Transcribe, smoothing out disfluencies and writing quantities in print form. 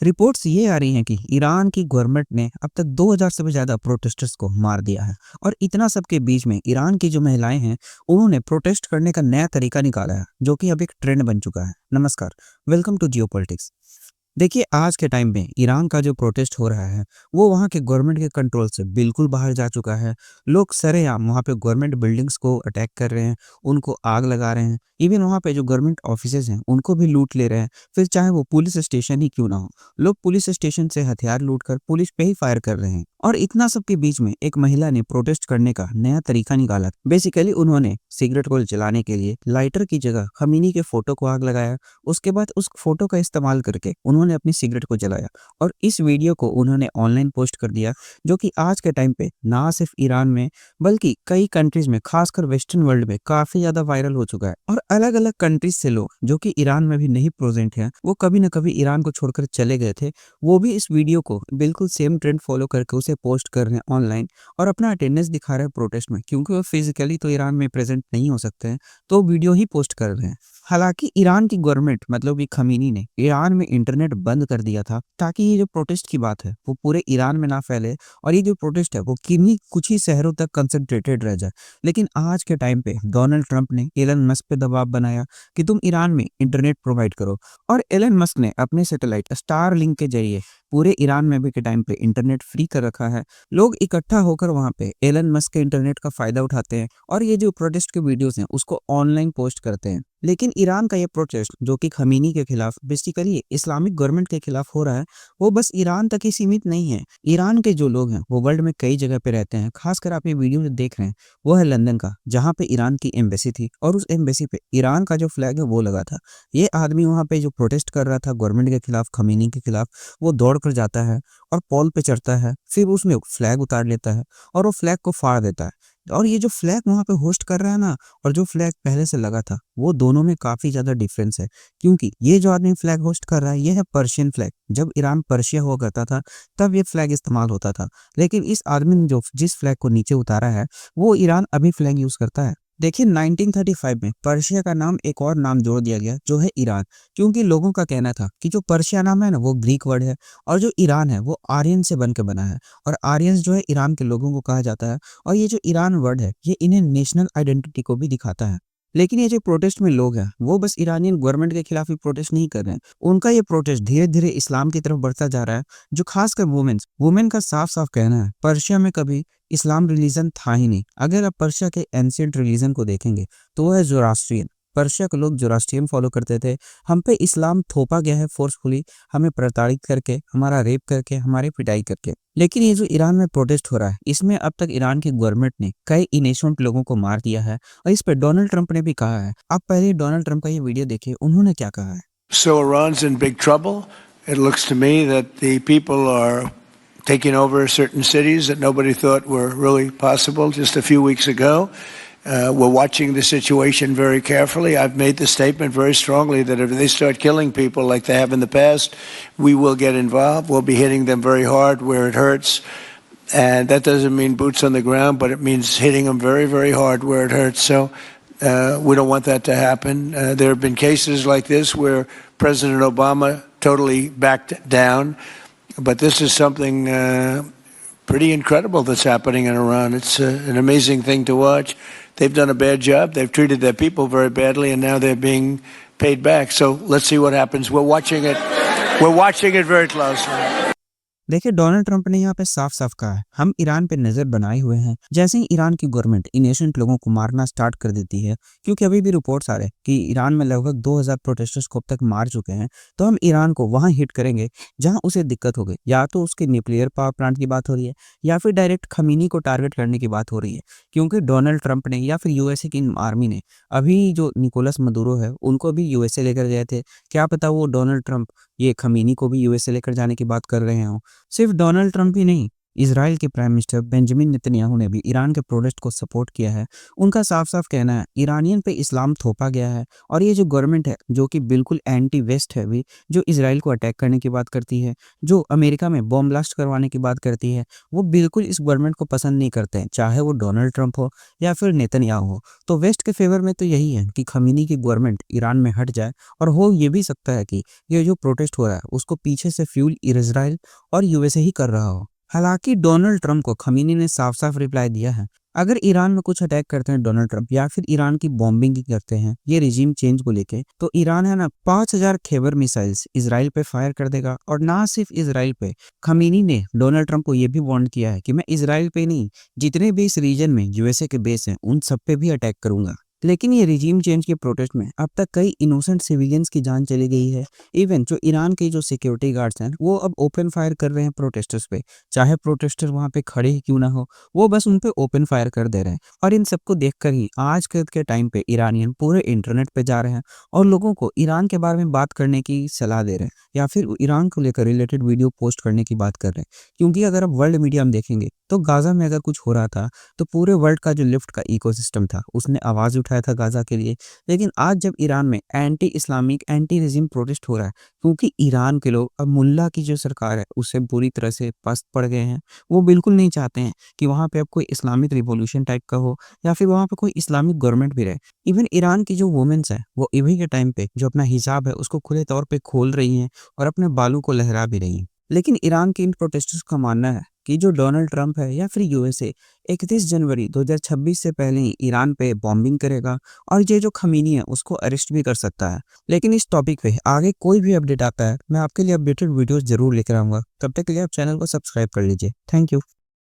Reports ये आ रही हैं कि ईरान की गवर्नमेंट ने अब तक 2000 से भी ज़्यादा प्रोटेस्टर्स को मार दिया है। और इतना सब के बीच में ईरान की जो महिलाएं हैं, उन्होंने प्रोटेस्ट करने का नया तरीका निकाला है, जो कि अब एक ट्रेंड बन चुका है। नमस्कार, वेलकम टू जियोपॉलिटिक्स। देखिए, आज के टाइम में ईरान का जो प्रोटेस्ट हो रहा है, वो वहाँ के गवर्नमेंट के कंट्रोल से बिल्कुल बाहर जा चुका है। लोग सरेआम वहाँ पे गवर्नमेंट बिल्डिंग्स को अटैक कर रहे हैं, उनको आग लगा रहे हैं। इवन वहाँ पे जो गवर्नमेंट ऑफिसेज हैं, उनको भी लूट ले रहे हैं। फिर चाहे वो पुलिस स्टेशन ही क्यों ना हो, लोग पुलिस स्टेशन से हथियार लूट कर पुलिस पे ही फायर कर रहे हैं। और इतना सब के बीच में एक महिला ने प्रोटेस्ट करने का नया तरीका निकाला। बेसिकली उन्होंने सिगरेट को जलाने के लिए लाइटर की जगह खमीनी के फोटो को आग लगाया। उसके बाद उस फोटो का इस्तेमाल करके उन्होंने अपनी सिगरेट को जलाया और इस वीडियो को उन्होंने ऑनलाइन पोस्ट कर दिया, जो कि आज के टाइम पे ना सिर्फ ईरान में बल्कि कई कंट्रीज में, खासकर वेस्टर्न वर्ल्ड में काफी ज्यादा वायरल हो चुका है। और अलग अलग कंट्रीज से लोग जो कि ईरान में भी नहीं प्रेजेंट हैं, वो कभी न कभी ईरान को छोड़कर चले गए थे, वो भी इस वीडियो को बिल्कुल सेम ट्रेंड फॉलो करके उसे पोस्ट कर रहे हैं ऑनलाइन और अपना अटेंडेंस दिखा रहे हैं प्रोटेस्ट में, क्योंकि वो फिजिकली तो ईरान में प्रेजेंट नहीं हो सकते हैं, तो वीडियो ही पोस्ट कर रहे हैं। हालांकि ईरान की गवर्नमेंट मतलब ये खमीनी ने ईरान में इंटरनेट बंद कर दिया था, ताकि ये जो प्रोटेस्ट की बात है वो पूरे ईरान में ना फैले और ये जो प्रोटेस्ट है वो किन्हीं कुछ ही शहरों तक कंसंट्रेटेड रह जाए। लेकिन आज के टाइम पे डोनाल्ड ट्रंप ने एलन मस्क पे दबाव बनाया कि तुम ईरान में इंटरनेट प्रोवाइड करो, और एलन मस्क ने अपने सैटेलाइट स्टार लिंक के जरिए पूरे ईरान में भी के टाइम पे इंटरनेट फ्री कर रखा है। लोग इकट्ठा होकर वहां पे एलन मस्क के इंटरनेट का फायदा उठाते हैं और ये जो प्रोटेस्ट के वीडियोस हैं उसको ऑनलाइन पोस्ट करते हैं। लेकिन ईरान का ये प्रोटेस्ट, जो कि खमीनी के खिलाफ, बेसिकली इस्लामिक गवर्नमेंट के खिलाफ हो रहा है, वो बस ईरान तक ही सीमित नहीं है। ईरान के जो लोग हैं वो वर्ल्ड में कई जगह पे रहते हैं। खासकर आप ये वीडियो में देख रहे हैं, वो है लंदन का, जहाँ पे ईरान की एम्बेसी थी और उस एम्बेसी पे ईरान का जो फ्लैग है वो लगा था। ये आदमी वहाँ पे जो प्रोटेस्ट कर रहा था गवर्नमेंट के खिलाफ, खमीनी के खिलाफ, वो दौड़ कर जाता है और पोल पे चढ़ता है, फिर उसमें फ्लैग उतार लेता है और वो फ्लैग को फाड़ देता है। और ये जो फ्लैग वहाँ पे होस्ट कर रहा है ना, और जो फ्लैग पहले से लगा था, वो दोनों में काफी ज्यादा डिफरेंस है। क्योंकि ये जो आदमी फ्लैग होस्ट कर रहा है, ये है पर्शियन फ्लैग। जब ईरान पर्शिया हुआ करता था तब ये फ्लैग इस्तेमाल होता था। लेकिन इस आदमी ने जो जिस फ्लैग को नीचे उतारा है, वो ईरान अभी फ्लैग यूज करता है। देखिए, 1935 में पर्शिया का नाम एक और नाम जोड़ दिया गया, जो है ईरान। क्योंकि लोगों का कहना था कि जो पर्शिया नाम है ना, वो ग्रीक वर्ड है, और जो ईरान है वो आर्यन से बन के बना है, और आर्यंस जो है ईरान के लोगों को कहा जाता है। और ये जो ईरान वर्ड है, ये इन्हें नेशनल आइडेंटिटी को भी दिखाता है। लेकिन ये जो प्रोटेस्ट में लोग हैं, वो बस ईरानियन गवर्नमेंट के खिलाफ ही प्रोटेस्ट नहीं कर रहे हैं। उनका ये प्रोटेस्ट धीरे धीरे इस्लाम की तरफ बढ़ता जा रहा है, जो खासकर वुमेन का साफ साफ कहना है, पर्शिया में कभी इस्लाम रिलीजन था ही नहीं। अगर आप पर्शिया के एंशिएंट रिलीजन को देखेंगे तो वो है जोरास्ट्रियन। पर्शिया के लोग जोरास्ट्रियन फॉलो करते थे। हम पे इस्लाम थोपा गया है फोर्सफुली, हमें प्रताड़ित करके, हमारा रेप करके, हमारी पिटाई करके। लेकिन ये जो ईरान में प्रोटेस्ट हो रहा है, इसमें अब तक ईरान की गवर्नमेंट ने कई इनोसेंट लोगों को मार दिया है, और इस पे डोनाल्ड ट्रंप ने भी कहा है। आप पहले डोनाल्ड ट्रंप का ये वीडियो देखिए, उन्होंने क्या कहा है। So Iran's in big trouble. It looks to me that the people are taking over certain cities that nobody thought were really possible just a few weeks ago. We're watching the situation very carefully. I've made the statement very strongly that if they start killing people like they have in the past, we will get involved. We'll be hitting them very hard where it hurts. And that doesn't mean boots on the ground, but it means hitting them very, very hard where it hurts. So we don't want that to happen. There have been cases like this where President Obama totally backed down, but this is something pretty incredible that's happening in Iran. It's an amazing thing to watch. They've done a bad job. They've treated their people very badly, and now they're being paid back. So let's see what happens. We're watching it. We're watching it very closely. देखिए, Donald Trump ने यहाँ पे साफ साफ कहा है, हम Iran पे नजर बनाए हुए हैं। जैसे ही ईरान की गवर्नमेंट इनोसेंट लोगों को मारना स्टार्ट कर देती है, क्योंकि अभी भी रिपोर्ट्स आ रहे हैं कि ईरान में लगभग 2000 प्रोटेस्टर्स को अब तक मार चुके हैं, तो हम ईरान को वहां हिट करेंगे जहां उसे दिक्कत हो गई। या तो उसके न्यूक्लियर पावर प्लांट की बात हो रही है, या फिर डायरेक्ट खमीनी को टारगेट करने की बात हो रही है। क्योंकि डोनाल्ड ट्रंप ने या फिर यूएसए की आर्मी ने अभी जो निकोलस मदुरो है, उनको भी यूएसए लेकर गए थे। क्या पता वो डोनाल्ड ट्रंप ये खमीनी को भी यूएसए लेकर जाने की बात कर रहे हो। सिर्फ डोनाल्ड ट्रंप ही नहीं, इजराइल के प्राइम मिनिस्टर बेंजामिन नेतन्याहू ने भी ईरान के प्रोटेस्ट को सपोर्ट किया है। उनका साफ-साफ कहना है ईरानियन पे इस्लाम थोपा गया है और ये जो गवर्नमेंट है जो कि बिल्कुल एंटी वेस्ट है भी, जो इजराइल को अटैक करने की बात करती है, जो अमेरिका में बॉम्ब ब्लास्ट करवाने की बात करती है, वो बिल्कुल इस गवर्नमेंट को पसंद नहीं करते हैं, चाहे वो डोनाल्ड ट्रंप हो या फिर नेतन्याहू हो। तो वेस्ट के फेवर में तो यही है कि खमीनी की गवर्नमेंट ईरान में हट जाए, और हो ये भी सकता है कि ये जो प्रोटेस्ट हो रहा है उसको पीछे से फ्यूल इजराइल और यूएसए ही कर रहा हो। हालांकि डोनाल्ड ट्रंप को खमीनी ने साफ-साफ रिप्लाई दिया है, अगर ईरान में कुछ अटैक करते हैं डोनाल्ड ट्रंप या फिर ईरान की बॉम्बिंग ही करते हैं ये रिजीम चेंज को लेके, तो ईरान है ना 5000 खैबर मिसाइल्स इजराइल पे फायर कर देगा। और ना सिर्फ इजराइल पे, खमीनी ने डोनाल्ड ट्रंप को ये भी वार्न किया है कि मैं इजराइल पे नहीं, जितने भी इस रीजन में यूएसए के बेस हैं उन सब पे भी अटैक करूंगा। लेकिन ये रिजीम चेंज के प्रोटेस्ट में अब तक कई इनोसेंट सिविलियंस की जान चली गई है। इवन जो ईरान के जो सिक्योरिटी गार्ड्स हैं वो अब ओपन फायर कर रहे हैं प्रोटेस्टर्स पे, चाहे प्रोटेस्टर वहां पे खड़े ही क्यों ना हो, वो बस उन पे ओपन फायर कर दे रहे हैं। और इन सबको देखकर ही आज के टाइम पे ईरानियन पूरे इंटरनेट पे जा रहे हैं और लोगों को ईरान के बारे में बात करने की सलाह दे रहे हैं या फिर ईरान को लेकर रिलेटेड वीडियो पोस्ट करने की बात कर रहे हैं। क्योंकि अगर आप वर्ल्ड मीडिया में देखेंगे तो गाजा में अगर कुछ हो रहा था तो पूरे वर्ल्ड का जो लिफ्ट का इकोसिस्टम था उसने आवाज उठाया था गाजा के लिए। लेकिन आज जब ईरान में anti Islamic anti regime protest हो रहा है, क्योंकि ईरान के लोग अब मुल्ला की जो सरकार है उससे बुरी तरह से पस्त पड़ गए हैं। वो बिल्कुल नहीं चाहते हैं कि वहाँ पे अब कोई इस्लामिक रिवॉल्यूशन टाइप का हो या फिर वहाँ पे कोई इस्लामिक गवर्नमेंट भी रहे। इवन ईरान की जो वुमेन्स है वो अभी के टाइम पे जो अपना हिजाब है उसको खुले तौर पे खोल रही हैं और अपने बालों को लहरा भी रही हैं। लेकिन ईरान के इन प्रोटेस्टर्स का मानना है कि जो डोनाल्ड ट्रंप है या फिर यूएसए 31 जनवरी 2026 से पहले ही ईरान पे बॉम्बिंग करेगा और ये जो खमीनी है उसको अरेस्ट भी कर सकता है। लेकिन इस टॉपिक पे आगे कोई भी अपडेट आता है मैं आपके लिए अपडेटेड वीडियोस जरूर लेकर आऊंगा। तब तक के लिए आप चैनल को सब्सक्राइब कर लीजिए। Thank you.